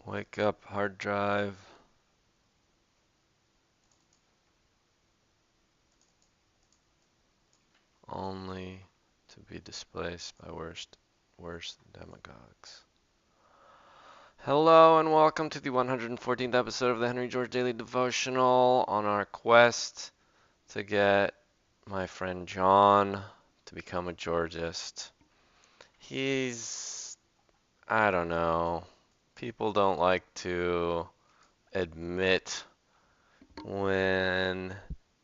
Wake up, hard drive. Only to be displaced by worst demagogues. Hello and welcome to the 114th episode of the Henry George Daily Devotional on our quest to get my friend John to become a Georgist. I don't know, people don't like to admit when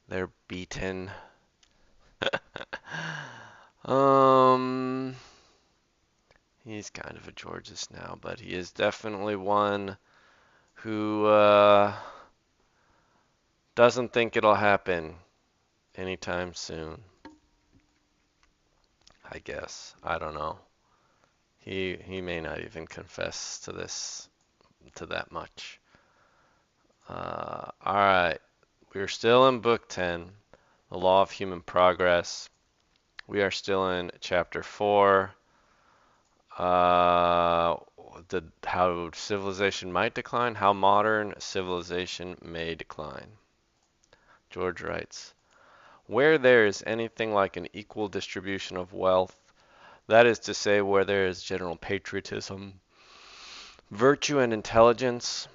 they're beaten. Um, he's kind of a Georgist now, but he is definitely one who doesn't think it'll happen anytime soon. I guess. I don't know. He may not even confess to that much. All right. We're still in book 10, The Law of Human Progress. We are still in chapter 4. Uh, how civilization might decline, how modern civilization may decline. George writes, where there is anything like an equal distribution of wealth, that is to say, where there is general patriotism, virtue, and intelligence,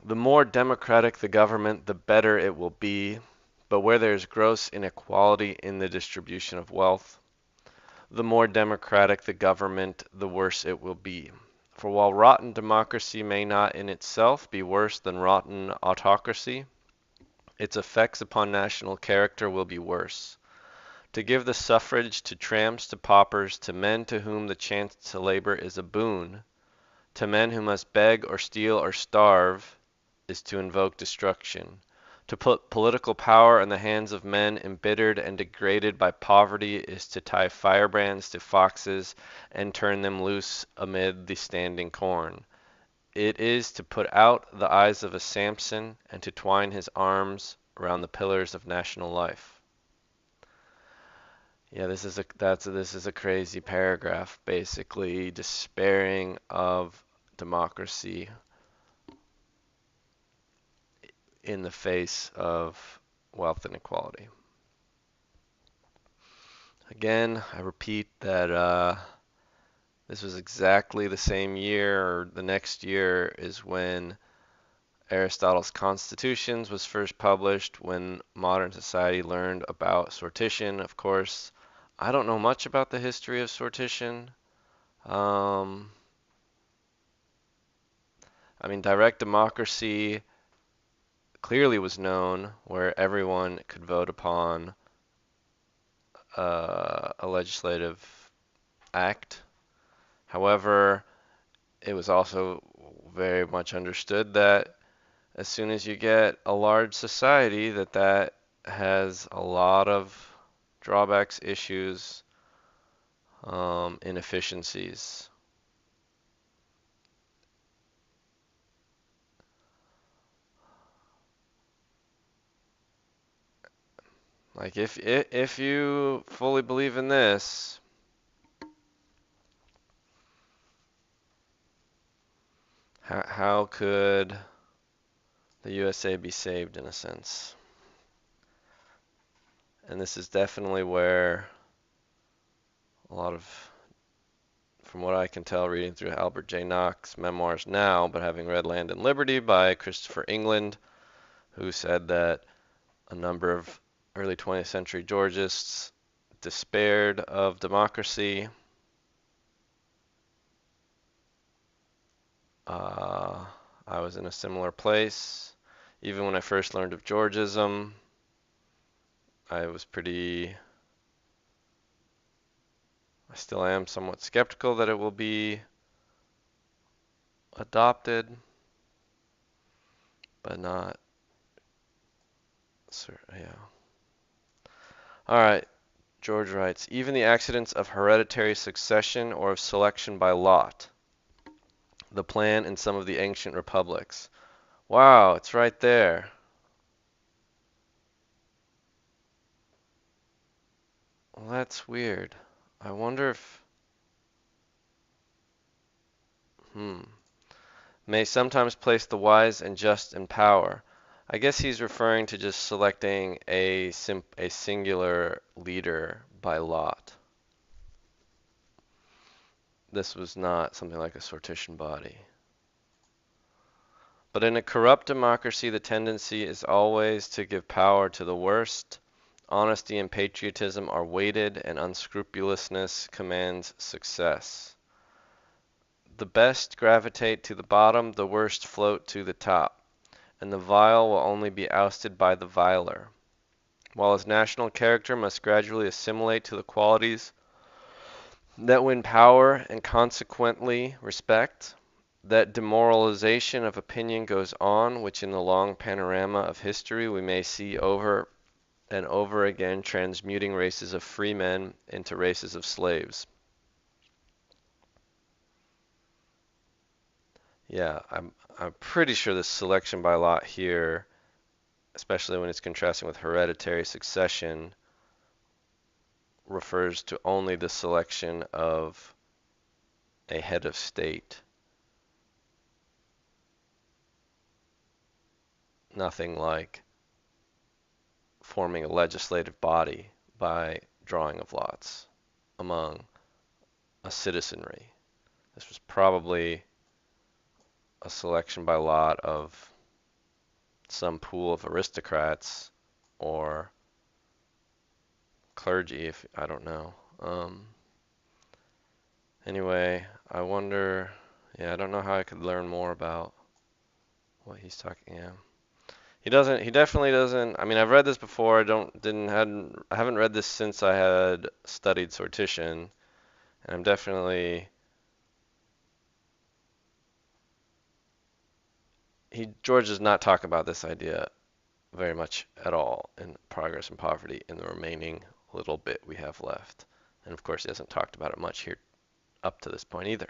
the more democratic the government, the better it will be. But where there is gross inequality in the distribution of wealth, the more democratic the government, the worse it will be. For while rotten democracy may not in itself be worse than rotten autocracy, its effects upon national character will be worse. To give the suffrage to tramps, to paupers, to men to whom the chance to labor is a boon, to men who must beg or steal or starve, is to invoke destruction. To put political power in the hands of men embittered and degraded by poverty is to tie firebrands to foxes and turn them loose amid the standing corn. It is to put out the eyes of a Samson and to twine his arms around the pillars of national life. Yeah, this is a crazy paragraph, basically despairing of democracy in the face of wealth inequality. Again, I repeat that this was exactly the same year, or the next year is when Aristotle's Constitutions was first published, when modern society learned about sortition. Of course, I don't know much about the history of sortition. Um, I mean, direct democracy clearly was known, where everyone could vote upon a legislative act. However, it was also very much understood that as soon as you get a large society, that has a lot of drawbacks, issues, inefficiencies. Like if you fully believe in this, how could the USA be saved in a sense? And this is definitely where a lot of, from what I can tell, reading through Albert J. Nock's memoirs now, but having read Land and Liberty by Christopher England, who said that a number of early 20th century Georgists despaired of democracy. Uh, I was in a similar place. Even when I first learned of Georgism, I still am somewhat skeptical that it will be adopted, but not certain. Yeah. All right. George writes, even the accidents of hereditary succession or of selection by lot, the plan in some of the ancient republics. Wow, it's right there. Well, that's weird. I wonder if, hmm, may sometimes place the wise and just in power. I guess he's referring to just selecting a singular leader by lot. This was not something like a sortition body. But in a corrupt democracy, the tendency is always to give power to the worst. Honesty and patriotism are weighted, and unscrupulousness commands success. The best gravitate to the bottom, the worst float to the top, and the vile will only be ousted by the viler. While his national character must gradually assimilate to the qualities that win power and consequently respect, that demoralization of opinion goes on, which in the long panorama of history we may see over and over again, transmuting races of free men into races of slaves. Yeah, I'm pretty sure this selection by lot here, especially when it's contrasting with hereditary succession, refers to only the selection of a head of state. Nothing like forming a legislative body by drawing of lots among a citizenry. This was probably a selection by lot of some pool of aristocrats or clergy, if I don't know. Anyway, I wonder, yeah, I don't know how I could learn more about what he's talking. Yeah, he definitely doesn't. I mean, I've read this before. I haven't read this since I had studied sortition, and I'm definitely George does not talk about this idea very much at all in Progress and Poverty in the remaining little bit we have left. And of course, he hasn't talked about it much here up to this point either.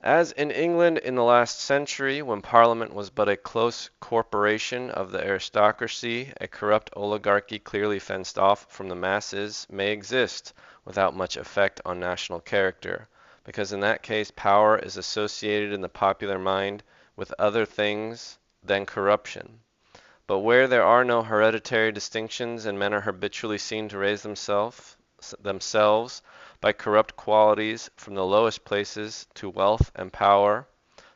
As in England in the last century, when Parliament was but a close corporation of the aristocracy, a corrupt oligarchy clearly fenced off from the masses may exist without much effect on national character, because in that case power is associated in the popular mind with other things than corruption. But where there are no hereditary distinctions and men are habitually seen to raise themselves by corrupt qualities from the lowest places to wealth and power,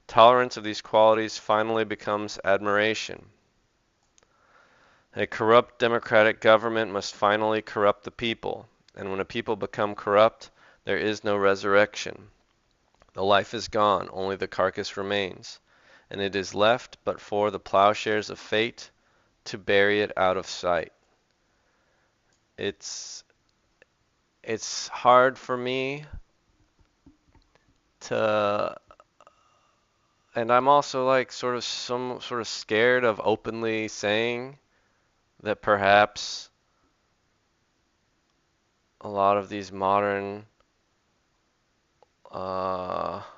tolerance of these qualities finally becomes admiration. A corrupt democratic government must finally corrupt the people, and when a people become corrupt, there is no resurrection. The life is gone, only the carcass remains, and it is left but for the plowshares of fate to bury it out of sight. It's hard for me to, and I'm also like some sort of scared of openly saying that perhaps a lot of these modern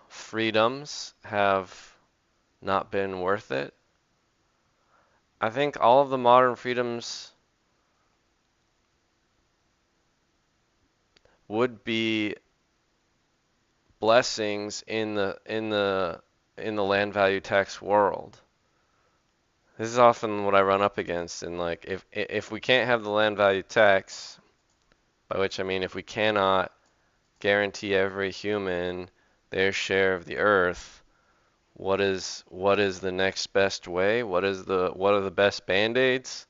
freedoms have not been worth it. I think all of the modern freedoms would be blessings in the land value tax world. This is often what I run up against, and like if we can't have the land value tax, by which I mean if we cannot guarantee every human their share of the earth, what is the next best way? What are the best band-aids?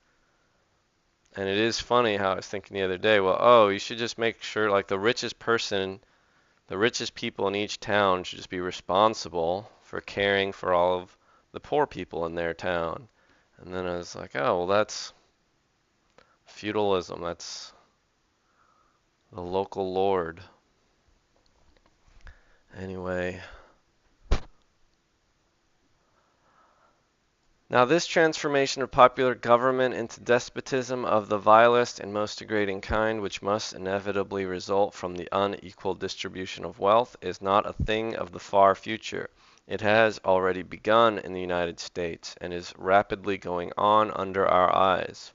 And it is funny how I was thinking the other day, well, oh, you should just make sure like the richest people in each town should just be responsible for caring for all of the poor people in their town. And then I was like, oh, well, that's feudalism. That's the local lord. Anyway. Now, this transformation of popular government into despotism of the vilest and most degrading kind, which must inevitably result from the unequal distribution of wealth, is not a thing of the far future. It has already begun in the United States and is rapidly going on under our eyes.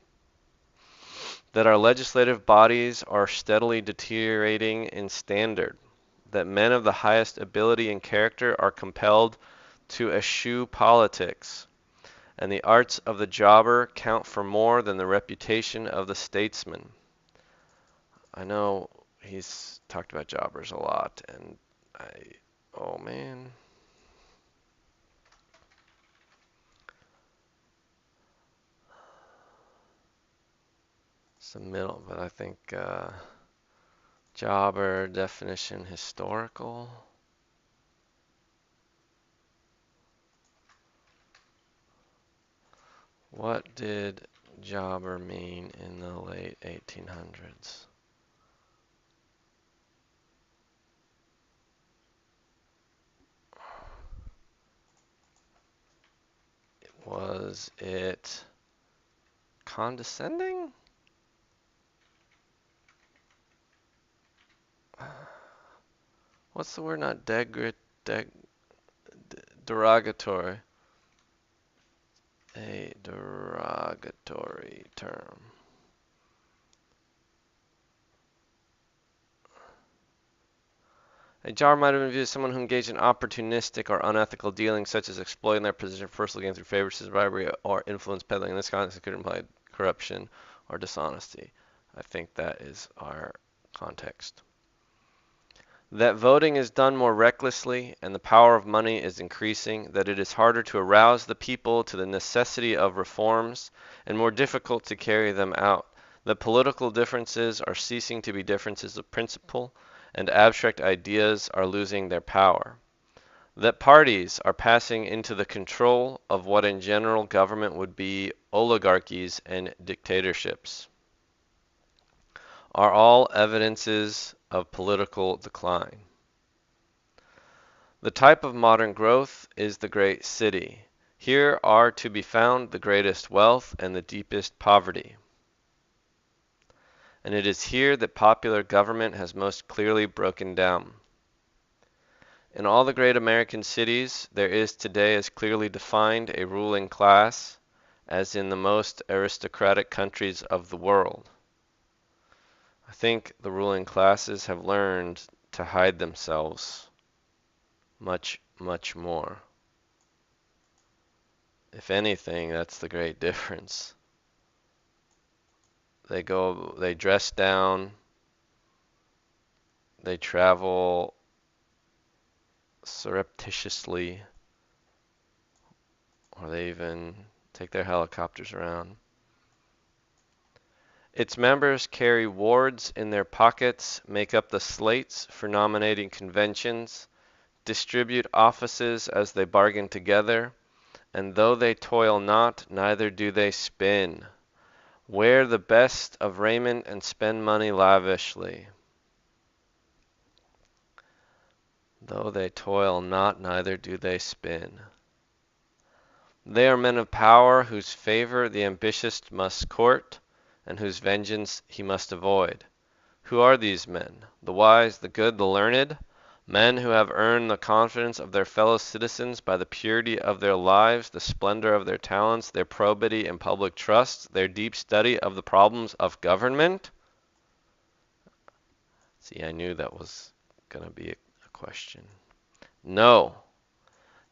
That our legislative bodies are steadily deteriorating in standard. that men of the highest ability and character are compelled to eschew politics, and the arts of the jobber count for more than the reputation of the statesman. I know he's talked about jobbers a lot, and oh man. It's the middle, but I think jobber definition historical. What did jobber mean in the late 1800s? Was it condescending? What's the word? Not derogatory. A derogatory term. A jobber might have been viewed as someone who engaged in opportunistic or unethical dealings, such as exploiting their position for personal gain through favoritism, bribery, or influence peddling. In this context, it could imply corruption or dishonesty. I think that is our context. That voting is done more recklessly and the power of money is increasing, that it is harder to arouse the people to the necessity of reforms and more difficult to carry them out, that political differences are ceasing to be differences of principle, and abstract ideas are losing their power, that parties are passing into the control of what in general government would be oligarchies and dictatorships, are all evidences of political decline. The type of modern growth is the great city. Here are to be found the greatest wealth and the deepest poverty. And it is here that popular government has most clearly broken down. In all the great American cities, there is today as clearly defined a ruling class as in the most aristocratic countries of the world. I think the ruling classes have learned to hide themselves much, much more. If anything, that's the great difference. They dress down, they travel surreptitiously, or they even take their helicopters around. Its members carry wards in their pockets, make up the slates for nominating conventions, distribute offices as they bargain together, and though they toil not, neither do they spin. Wear the best of raiment and spend money lavishly. Though they toil not, neither do they spin. They are men of power, whose favor the ambitious must court, and whose vengeance he must avoid. Who are these men? The wise, the good, the learned? Men who have earned the confidence of their fellow citizens by the purity of their lives, the splendor of their talents, their probity and public trust, their deep study of the problems of government? See, I knew that was going to be a question. No,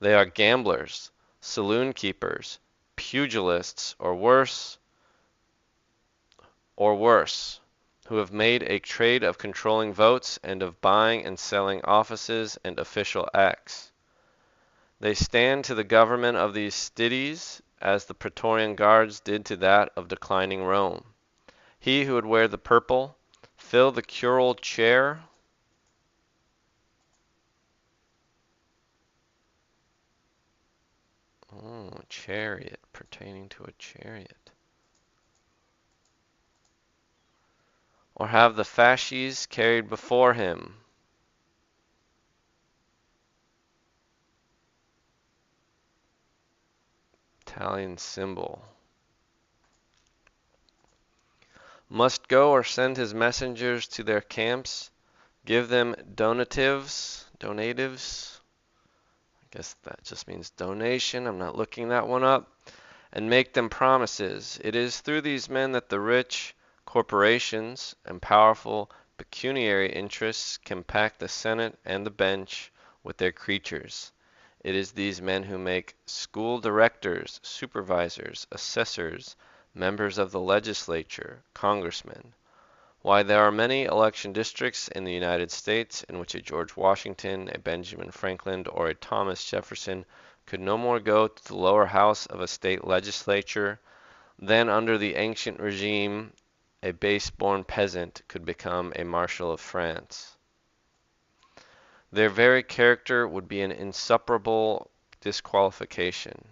they are gamblers, saloon keepers, pugilists, or worse, who have made a trade of controlling votes and of buying and selling offices and official acts. They stand to the government of these cities as the Praetorian Guards did to that of declining Rome. He who would wear the purple, fill the curule chair, chariot, pertaining to a chariot. Or have the fasces carried before him. Italian symbol. Must go or send his messengers to their camps, give them donatives. I guess that just means donation. I'm not looking that one up. And make them promises. It is through these men that the rich corporations and powerful pecuniary interests compact the Senate and the bench with their creatures. It is these men who make school directors, supervisors, assessors, members of the legislature, congressmen. Why there are many election districts in the United States in which a George Washington, a Benjamin Franklin, or a Thomas Jefferson could no more go to the lower house of a state legislature than under the ancient regime a base-born peasant could become a marshal of France. Their very character would be an insuperable disqualification.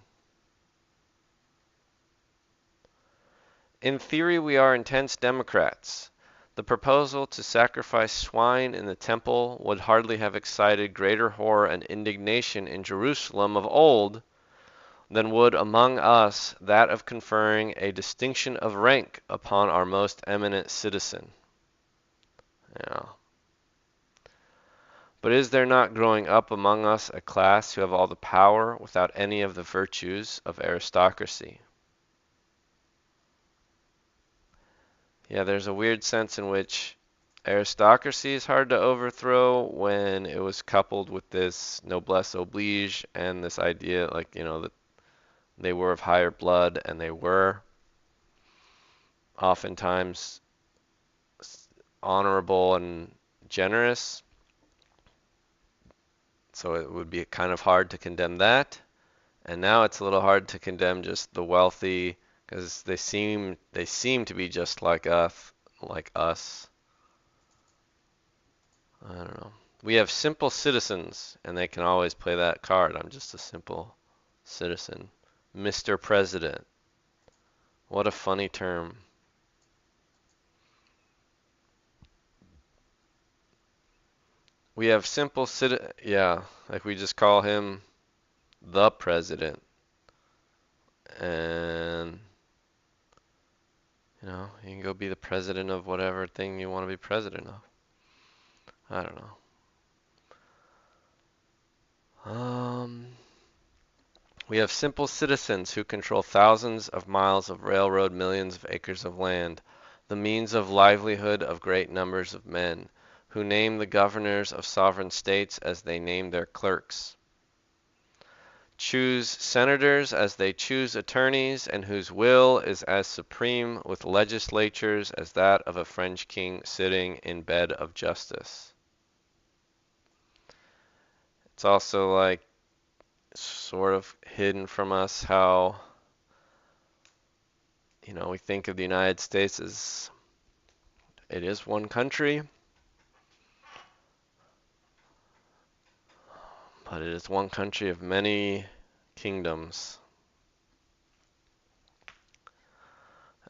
In theory, we are intense democrats. The proposal to sacrifice swine in the temple would hardly have excited greater horror and indignation in Jerusalem of old than would among us that of conferring a distinction of rank upon our most eminent citizen. Yeah. But is there not growing up among us a class who have all the power without any of the virtues of aristocracy? Yeah, there's a weird sense in which aristocracy is hard to overthrow when it was coupled with this noblesse oblige and this idea, like, that they were of higher blood and they were oftentimes honorable and generous. So it would be kind of hard to condemn that. And now it's a little hard to condemn just the wealthy because they seem to be just like us, like us. I don't know. We have simple citizens, and they can always play that card. I'm just a simple citizen. Mr. President. What a funny term. We have simple yeah, like we just call him the president. And, you can go be the president of whatever thing you want to be president of. I don't know. We have simple citizens who control thousands of miles of railroad, millions of acres of land, the means of livelihood of great numbers of men, who name the governors of sovereign states as they name their clerks, choose senators as they choose attorneys, and whose will is as supreme with legislatures as that of a French king sitting in bed of justice. It's also like sort of hidden from us how, we think of the United States as it is one country, but it is one country of many kingdoms.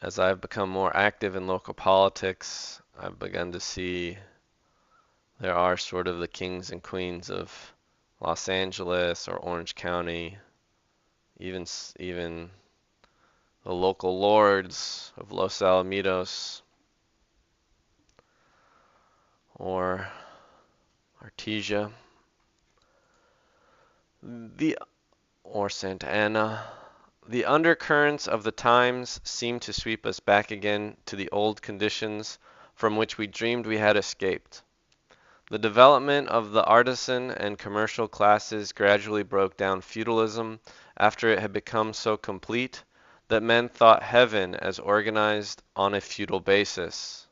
As I've become more active in local politics, I've begun to see there are sort of the kings and queens of Los Angeles or Orange County, even the local lords of Los Alamitos or Artesia, or Santa Ana. The undercurrents of the times seem to sweep us back again to the old conditions from which we dreamed we had escaped. The development of the artisan and commercial classes gradually broke down feudalism after it had become so complete that men thought heaven as organized on a feudal basis,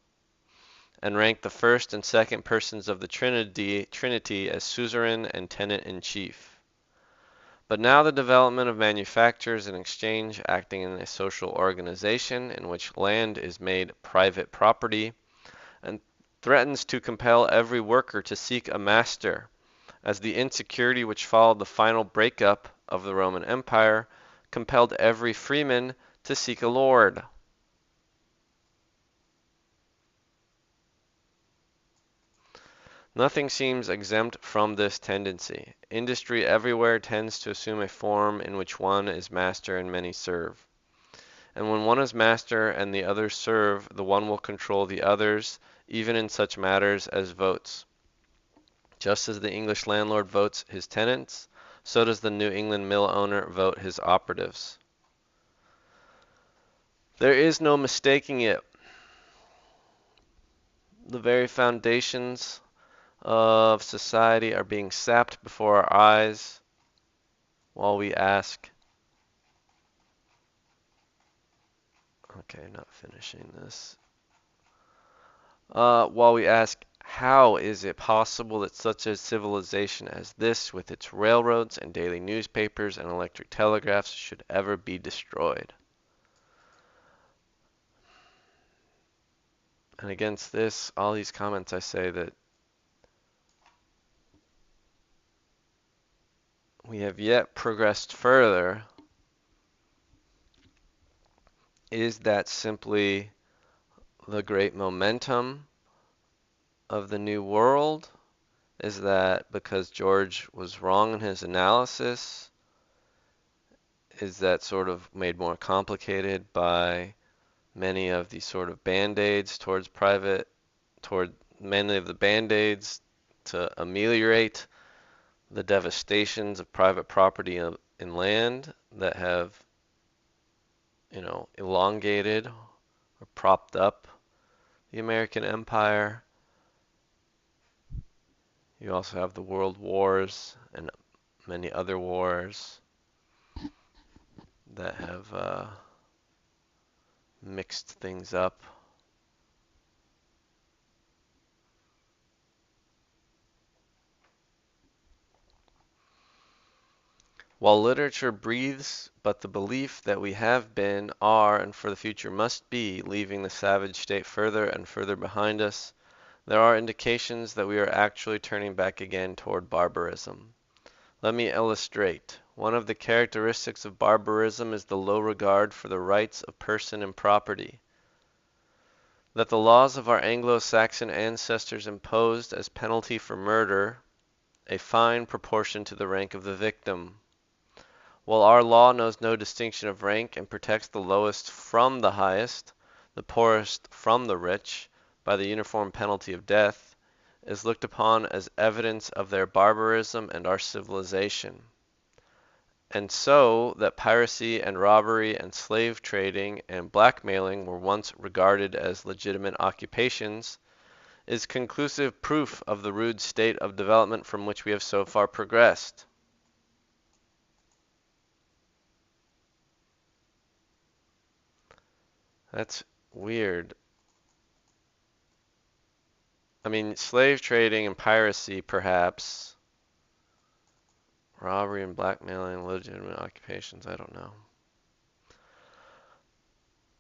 and ranked the first and second persons of the Trinity as suzerain and tenant-in-chief. But now the development of manufactures and exchange acting in a social organization in which land is made private property and threatens to compel every worker to seek a master, as the insecurity which followed the final breakup of the Roman Empire compelled every freeman to seek a lord. Nothing seems exempt from this tendency. Industry everywhere tends to assume a form in which one is master and many serve. And when one is master and the others serve, the one will control the others, even in such matters as votes. Just as the English landlord votes his tenants, so does the New England mill owner vote his operatives. There is no mistaking it. The very foundations of society are being sapped before our eyes while we ask, okay, not finishing this. While we ask, how is it possible that such a civilization as this, with its railroads and daily newspapers and electric telegraphs, should ever be destroyed? And against this, all these comments, I say that we have yet progressed further. Is that simply the great momentum of the new world? Is that because George was wrong in his analysis? Is that sort of made more complicated by many of the sort of band-aids toward many of the band-aids to ameliorate the devastations of private property in land that have, elongated or propped up the American empire? You also have the world wars and many other wars that have mixed things up. While literature breathes but the belief that we have been, are, and for the future must be, leaving the savage state further and further behind us, there are indications that we are actually turning back again toward barbarism. Let me illustrate. One of the characteristics of barbarism is the low regard for the rights of person and property. That the laws of our Anglo-Saxon ancestors imposed as penalty for murder a fine proportion to the rank of the victim, while our law knows no distinction of rank and protects the lowest from the highest, the poorest from the rich, by the uniform penalty of death, is looked upon as evidence of their barbarism and our civilization. And so that piracy and robbery and slave trading and blackmailing were once regarded as legitimate occupations is conclusive proof of the rude state of development from which we have so far progressed. That's weird. I mean, slave trading and piracy, perhaps. Robbery and blackmailing, legitimate occupations, I don't know.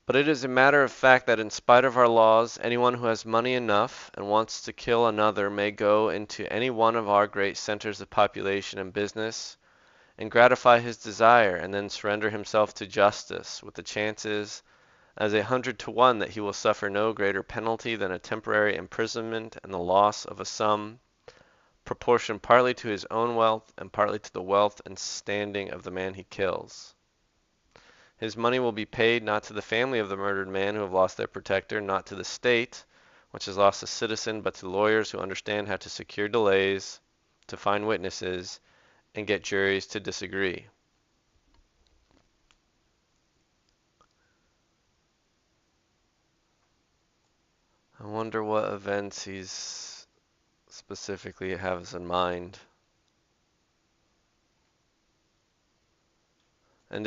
But it is a matter of fact that in spite of our laws, anyone who has money enough and wants to kill another may go into any one of our great centers of population and business and gratify his desire and then surrender himself to justice, with the chances as 100 to 1 that he will suffer no greater penalty than a temporary imprisonment and the loss of a sum proportioned partly to his own wealth and partly to the wealth and standing of the man he kills. His money will be paid not to the family of the murdered man who have lost their protector, not to the state, which has lost a citizen, but to lawyers who understand how to secure delays, to find witnesses, and get juries to disagree. I wonder what events he's specifically has in mind. And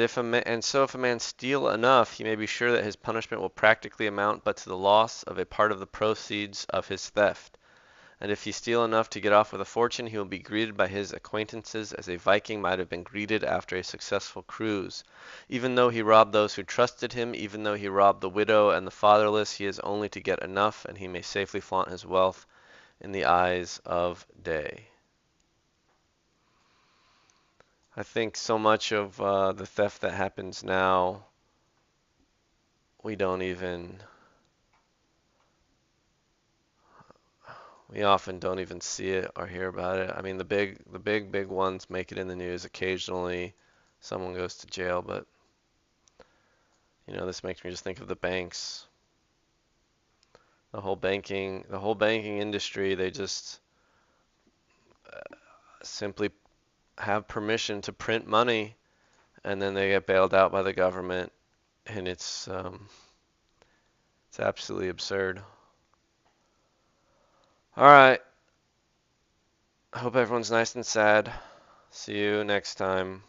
so if a man steal enough, he may be sure that his punishment will practically amount but to the loss of a part of the proceeds of his theft. And if he steal enough to get off with a fortune, he will be greeted by his acquaintances as a Viking might have been greeted after a successful cruise. Even though he robbed those who trusted him, even though he robbed the widow and the fatherless, he is only to get enough, and he may safely flaunt his wealth in the eyes of day. I think so much of the theft that happens now, we don't even, we often don't even see it or hear about it. I mean, the big ones make it in the news occasionally. Someone goes to jail, but this makes me just think of the banks, the whole banking industry. They just simply have permission to print money, and then they get bailed out by the government, and it's absolutely absurd. All right. Hope everyone's nice and sad. See you next time.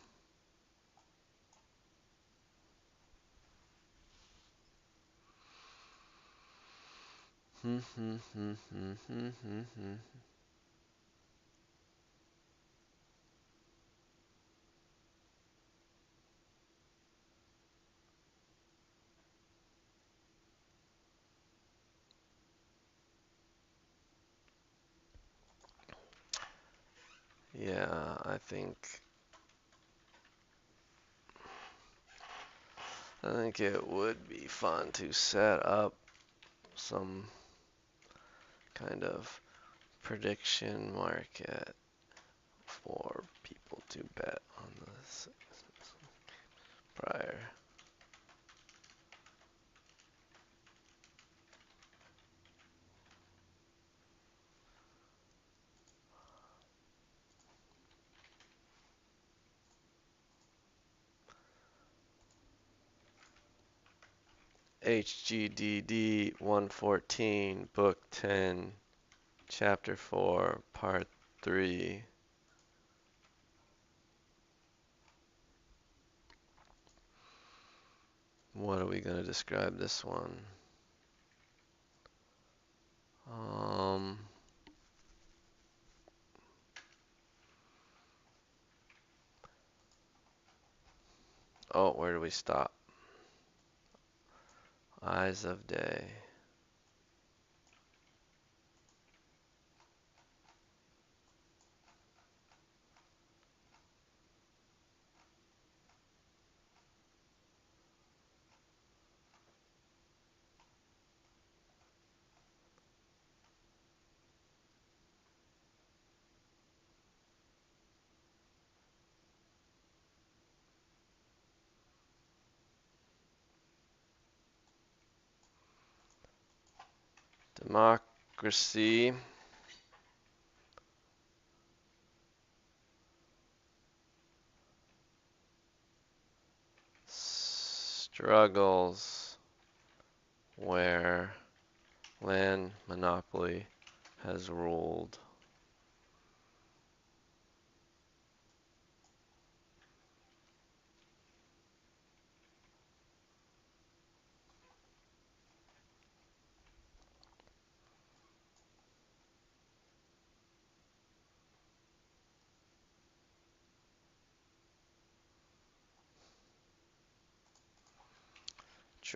Yeah, I think it would be fun to set up some kind of prediction market for people to bet on this prior. HGDD 114, Book 10, Chapter 4, Part 3. What are we going to describe this one? Um, where do we stop? Eyes of Day. Democracy struggles where land monopoly has ruled.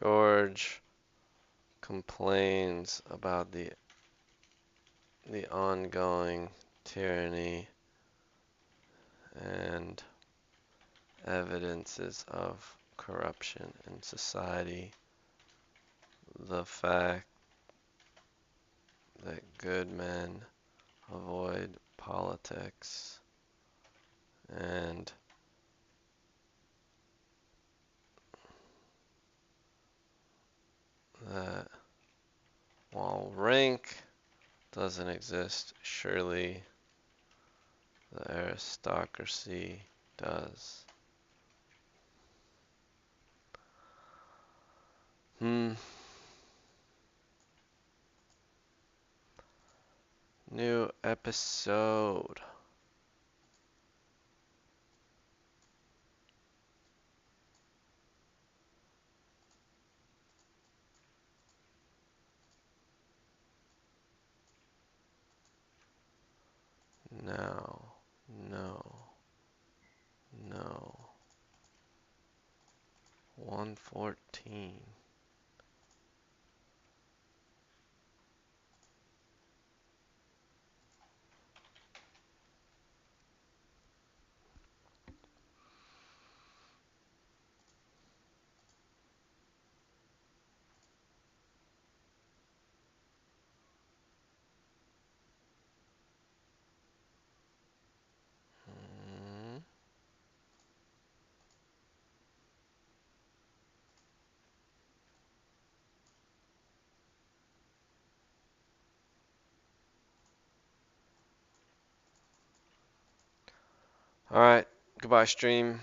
George complains about the ongoing tyranny and evidences of corruption in society, the fact that good men avoid politics, and that while rank doesn't exist, surely the aristocracy does. New episode. No, no, no. 114. Mm. All right. Goodbye, stream.